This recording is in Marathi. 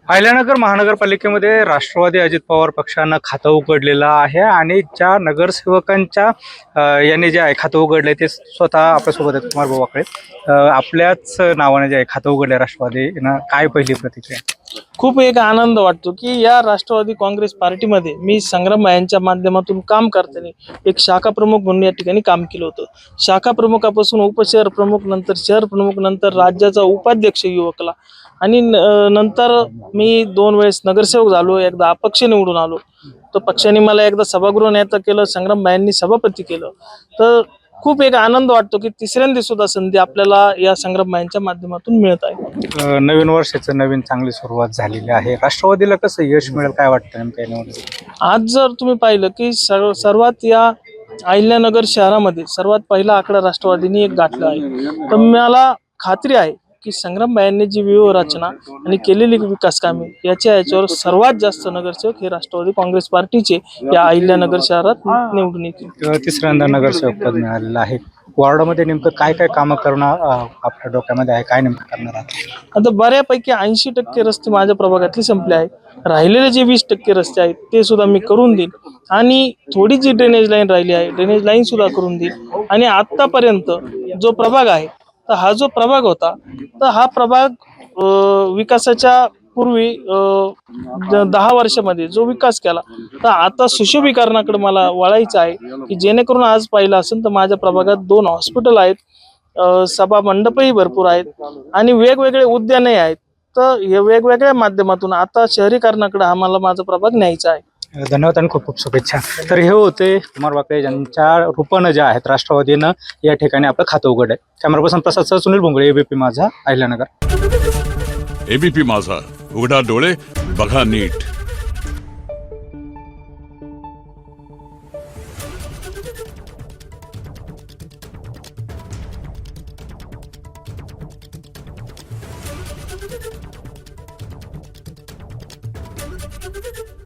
अहिल्यानगर महानगरपालिकेमध्ये राष्ट्रवादी अजित पवार पक्षानं खातं उघडलेलं आहे आणि ज्या नगरसेवकांच्या यांनी जे आहे खातं उघडले ते स्वतः आपल्यासोबत आहेत. कुमार भाऊ वाकळे आपल्याच नावाने जे आहे खातं उघडले राष्ट्रवादीनं, काय पहिली प्रतिक्रिया? खूप एक आनंद वाटतो की या राष्ट्रवादी काँग्रेस पार्टीमध्ये मी संग्राम यांच्या माध्यमातून काम करताना एक शाखा प्रमुख म्हणून या ठिकाणी काम केलं होतं. शाखा प्रमुखापासून उपशहर प्रमुख, नंतर शहर प्रमुख, नंतर राज्याचा उपाध्यक्ष युवकला आणि नंतर मी 2 वेळेस नगरसेवक झालो, एकदा अपक्ष निवडून आलो. तर पक्षाने मला एकदा सभागृह नेता केलं, संग्राम यांनी सभापती केलं. तर खूप एक आनंद वाटतो की तिसऱ्यांदा सुद्धा संधी आपल्याला या संग्राम यांच्या माध्यमातून मिळत आहे. नवीन वर्षाचं नवीन चांगली सुरुवात झालेली आहे. राष्ट्रवादीला कसं यश मिळेल काय वाटतं नेमकं या निवडणुकीत? आज जर तुम्ही पाहिलं की सर्वात या अहिल्यानगर शहरामध्ये सर्वात पहिला आकडा राष्ट्रवादीने एक गाठला आहे. तर मला खात्री आहे की संग्राम यांनी जी व्यूहरचना आणि केलेली विकास कामे याच्यावर सर्वात जास्त नगरसेवक हे राष्ट्रवादी काँग्रेस पार्टीचे या अहिल्यानगर शहरात निवडून येतील. तिसऱ्यांदा नगरसेवक पद मिळालेलं आहे. वॉर्डामध्ये नेमकं काय काय कामं करणं आपल्या डोक्यामध्ये आहे, काय नेमकं करणार आहात? आता बऱ्यापैकी 80% रस्ते माझ्या प्रभागातले संपले आहेत. राहिलेले जे 20% रस्ते आहेत ते सुद्धा मी करून देईन आणि थोडी जी ड्रेनेज लाईन राहिली आहे ड्रेनेज लाईन सुद्धा करून देईन. आणि आतापर्यंत जो प्रभाग आहे तर हा जो प्रभाग होता तर हा प्रभाग विकासाच्या पूर्वी 10 वर्षामध्ये जो विकास केला तर आता सुशोभीकरणाकडे मला वळायचं आहे की जेणेकरून आज पाहिलं असेल तर माझ्या प्रभागात 2 हॉस्पिटल आहेत, सभा मंडपही भरपूर आहेत आणि वेगवेगळे उद्यानही आहेत. तर हे वेगवेगळ्या माध्यमातून आता शहरीकरणाकडे आम्हाला माझा प्रभाग न्यायचा आहे. धन्यवाद आणि खूप खूप शुभेच्छा. तर हे होते कुमार वाकळे ज्यांच्या रूपानं ज्या आहेत राष्ट्रवादीनं या ठिकाणी आपलं खातं उघड आहे. कॅमेरा पर्सन प्रसाद सुनील भोंगळे, एबीपी माझा, अहिल्यानगर. एबीपी माझा, उघडा डोळे बघा नीट. Thank you.